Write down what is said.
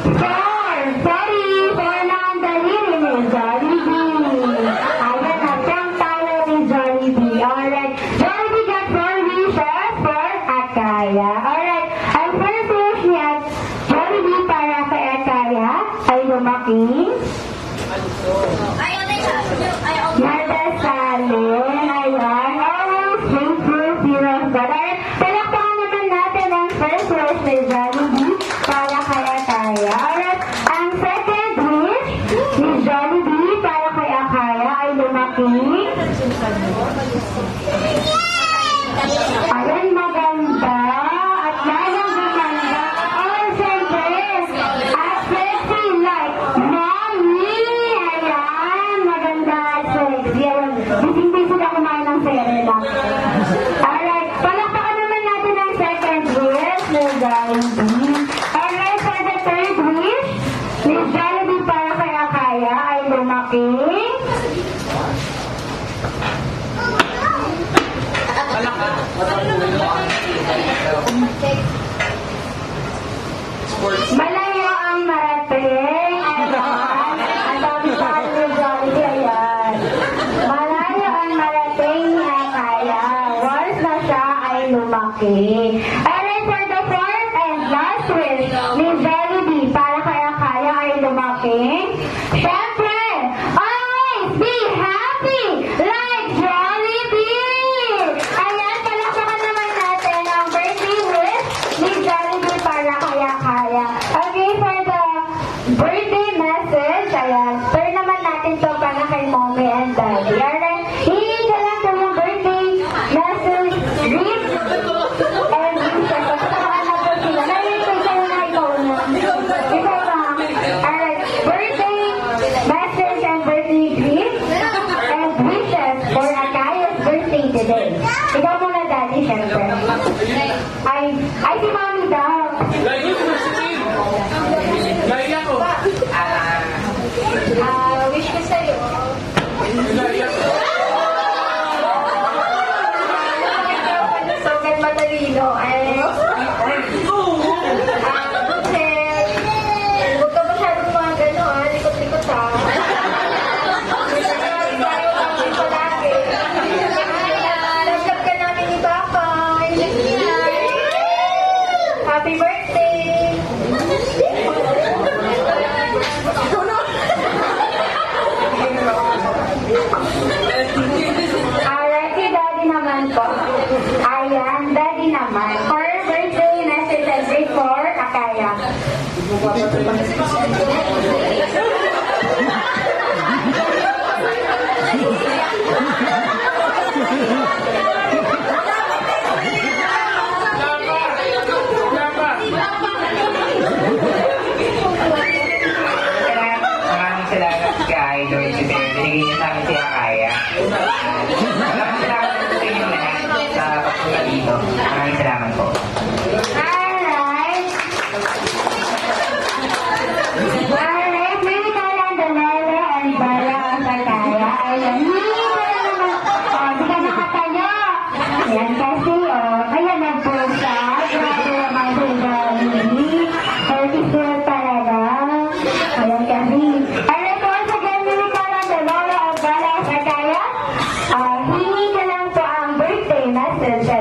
Four na ang daliri ni Jollibee. Ayan, nagkang tayo ni Jollibee. Alright, Jollibee got 4 wishes for Akaya. Alright, ang first wish niya, Jollibee para kay Akaya ay lumaki. Nadasalin, ayan, always faithful, fear of God. Alright, palakpakan naman natin ang first wish ni Jollibee para kay Akaya. Alright, ang second wish ni Jollibee para kay Akaya ay lumaki. Ayan, maganda. At lalong gumanda. Oh, siyempre, at sexy like mommy. Ayan, maganda at sexy. Ayan, hindi sila kumain ng Cerelac. Alright, palakpakan naman natin ang second wish ni Jollibee. Alright, for the third wish ni Jollibee para kay Akaya ay lumaki. Malayo ang marating. Ayan. Ang dami pa ni Jollibee. Ayan. Malayo ang marating ni Akaya. Once na siya ay lumaki. Alright, for the fourth and last wish ni Jollibee para kay Akaya ay lumaki. Siyempre, always be happy like Jollibee. Ayan, palakpakan naman natin ang birthday wish ni Jollibee para kay Akaya. Okay, for the birthday message, ayan, turn naman natin to para kay mommy and daddy. Alright, hihingi ka lang po yung birthday message, read, and wishes. Kasama na po sila. Nalilito sa'yo na ikaw na. Ikaw pa. Alright, birthday message and birthday greet and wishes for Akaya's birthday today. Ikaw muna, daddy, syempre. Ay, si mommy daw. Wish ko sa'yo. Sobrang matalino. Kasi, huwag ka masyadong mga gano'n, likot-likot ha. Nag-love ka namin ni Bakay. Happy birthday! Alright, si daddy naman po. Ayan, daddy naman. For birthday message and greet for Akaya. Maraming salamat kay Idol kasi binigay niya sa amin si Akaya. Maraming salamat po sa inyo lahat sa pagpunta dito. Maraming salamat po.